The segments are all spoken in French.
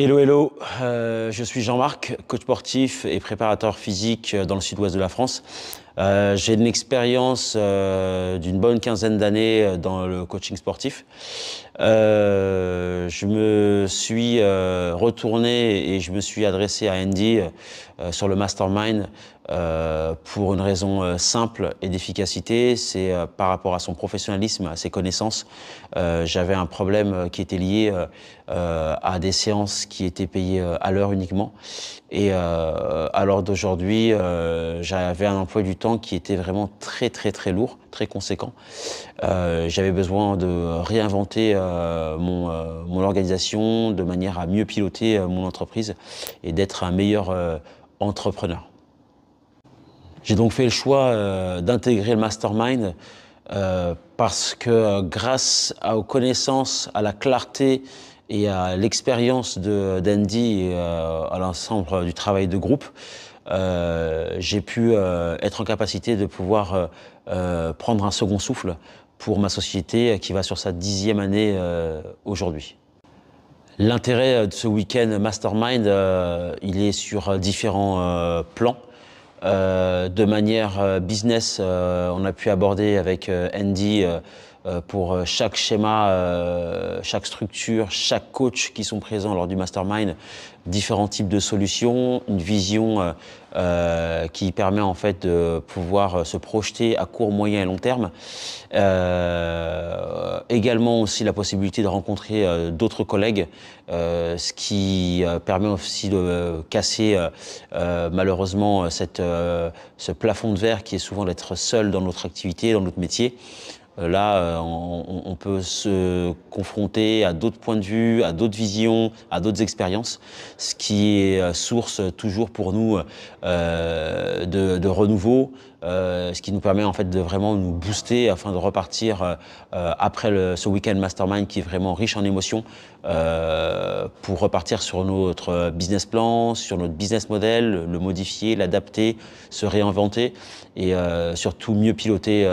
Hello, hello, je suis Jean-Marc, coach sportif et préparateur physique dans le sud-ouest de la France. J'ai une expérience d'une bonne quinzaine d'années dans le coaching sportif. Je me suis retourné et je me suis adressé à Andy sur le mastermind pour une raison simple et d'efficacité, c'est par rapport à son professionnalisme, à ses connaissances. J'avais un problème qui était lié à des séances qui étaient payées à l'heure uniquement. Et à l'heure d'aujourd'hui, j'avais un emploi du temps qui était vraiment très lourd, très conséquent. J'avais besoin de réinventer mon organisation de manière à mieux piloter mon entreprise et d'être un meilleur entrepreneur. J'ai donc fait le choix d'intégrer le mastermind parce que grâce aux connaissances, à la clarté et à l'expérience d'Andy et à l'ensemble du travail de groupe, j'ai pu être en capacité de pouvoir prendre un second souffle pour ma société qui va sur sa 10e année aujourd'hui. L'intérêt de ce week-end mastermind, il est sur différents plans. De manière business, on a pu aborder avec Andy pour chaque schéma, chaque structure, chaque coach qui sont présents lors du mastermind, différents types de solutions, une vision qui permet en fait de pouvoir se projeter à court, moyen et long terme. Également aussi la possibilité de rencontrer d'autres collègues, ce qui permet aussi de casser malheureusement ce plafond de verre qui est souvent d'être seul dans notre activité, dans notre métier. Là, on peut se confronter à d'autres points de vue, à d'autres visions, à d'autres expériences, ce qui est source toujours pour nous de renouveau, ce qui nous permet en fait de vraiment nous booster afin de repartir après ce week-end mastermind qui est vraiment riche en émotions pour repartir sur notre business plan, sur notre business model, le modifier, l'adapter, se réinventer et surtout mieux piloter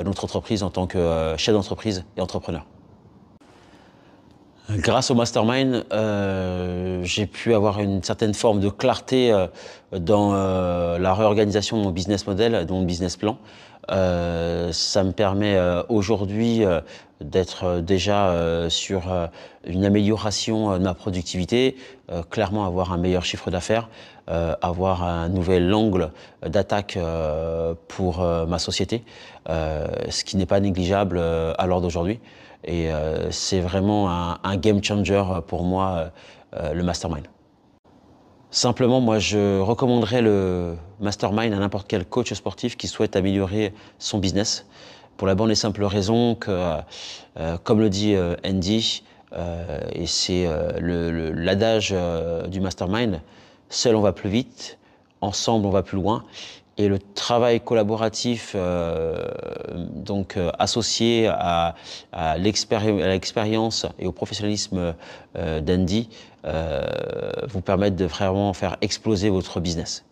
notre entreprise en tant que chef d'entreprise et entrepreneur. Grâce au mastermind, j'ai pu avoir une certaine forme de clarté dans la réorganisation de mon business model, de mon business plan. Ça me permet aujourd'hui d'être déjà sur une amélioration de ma productivité, clairement avoir un meilleur chiffre d'affaires, avoir un nouvel angle d'attaque pour ma société, ce qui n'est pas négligeable à l'heure d'aujourd'hui. Et c'est vraiment un game changer pour moi, le mastermind. Simplement, moi, je recommanderais le mastermind à n'importe quel coach sportif qui souhaite améliorer son business, pour la bonne et simple raison que, comme le dit Andy, et c'est l'adage du mastermind, seul on va plus vite, ensemble on va plus loin. Et le travail collaboratif, associé à l'expérience et au professionnalisme d'Andy, vous permettent de vraiment faire exploser votre business.